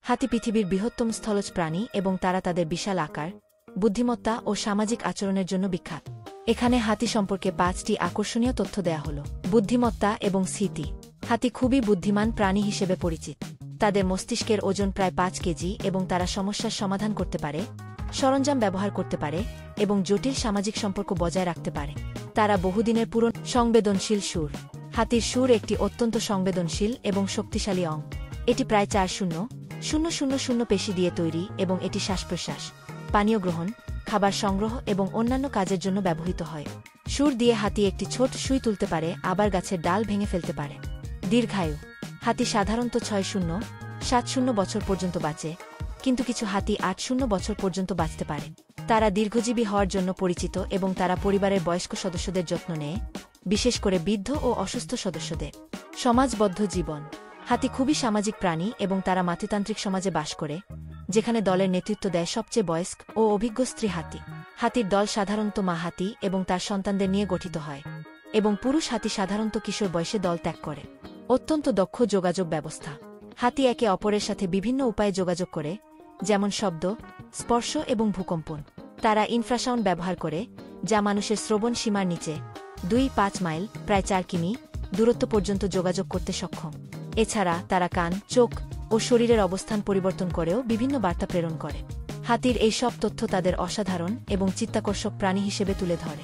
হাতি পৃথিবীর বৃহত্তম স্থলজ প্রাণী এবং তারা তাদের বিশাল আকার, বুদ্ধিমত্তা ও সামাজিক আচরণের জন্য বিখ্যাত। এখানে হাতি সম্পর্কে 5টি আকর্ষণীয় তথ্য দেয়া হল। বুদ্ধিমত্তা এবং স্মৃতি। হাতি খুবই বুদ্ধিমান প্রাণী হিসেবে পরিচিত। তাদের মস্তিষ্কের ওজন প্রায় 5 কেজি এবং তারা সমস্যার সমাধান করতে পারে, সরঞ্জাম ব্যবহার করতে পারে এবং জটিল সামাজিক সম্পর্ক বজায় রাখতে পারে। তারা বহুদিনের পুরনো সংবেদনশীল সুর। হাতির সুর একটি অত্যন্ত সংবেদনশীল এবং শক্তিশালী অঙ্গ। এটি প্রায় 4,000 পেশি দিয়ে তৈরি এবং এটি শ্বাস-প্রশ্বাস, পানীয় গ্রহণ, খাবার সংগ্রহ এবং অন্যান্য কাজের জন্য ব্যবহৃত হয়। সুর দিয়ে হাতি একটি ছোট সুই তুলতে পারে, আবার গাছের ডাল ভেঙে ফেলতে পারে। দীর্ঘায়ু। হাতি সাধারণত 6,000-7,000 বছর পর্যন্ত বাঁচে, কিন্তু কিছু হাতি 8,000 বছর পর্যন্ত বাঁচতে পারে। তারা দীর্ঘজীবী হওয়ার জন্য পরিচিত এবং তারা পরিবারের বয়স্ক সদস্যদের যত্ন নেয়, বিশেষ করে বৃদ্ধ ও অসুস্থ সদস্যদের। সমাজবদ্ধ জীবন। হাতি খুবই সামাজিক প্রাণী এবং তারা মাতৃতান্ত্রিক সমাজে বাস করে, যেখানে দলের নেতৃত্ব দেয় সবচেয়ে বয়স্ক ও অভিজ্ঞ স্ত্রী হাতি। হাতির দল সাধারণত মা হাতি এবং তার সন্তানদের নিয়ে গঠিত হয়, এবং পুরুষ হাতি সাধারণত কিশোর বয়সে দল ত্যাগ করে। অত্যন্ত দক্ষ যোগাযোগ ব্যবস্থা। হাতি একে অপরের সাথে বিভিন্ন উপায়ে যোগাযোগ করে, যেমন শব্দ, স্পর্শ এবং ভূকম্পন। তারা ইনফ্রাসাউন্ড ব্যবহার করে, যা মানুষের শ্রবণ সীমার নিচে 2-5 মাইল প্রায় 4 কিমি দূরত্ব পর্যন্ত যোগাযোগ করতে সক্ষম। এছাড়া তারা কান, চোখ ও শরীরের অবস্থান পরিবর্তন করেও বিভিন্ন বার্তা প্রেরণ করে। হাতির এই সব তথ্য তাদের অসাধারণ এবং চিত্তাকর্ষক প্রাণী হিসেবে তুলে ধরে।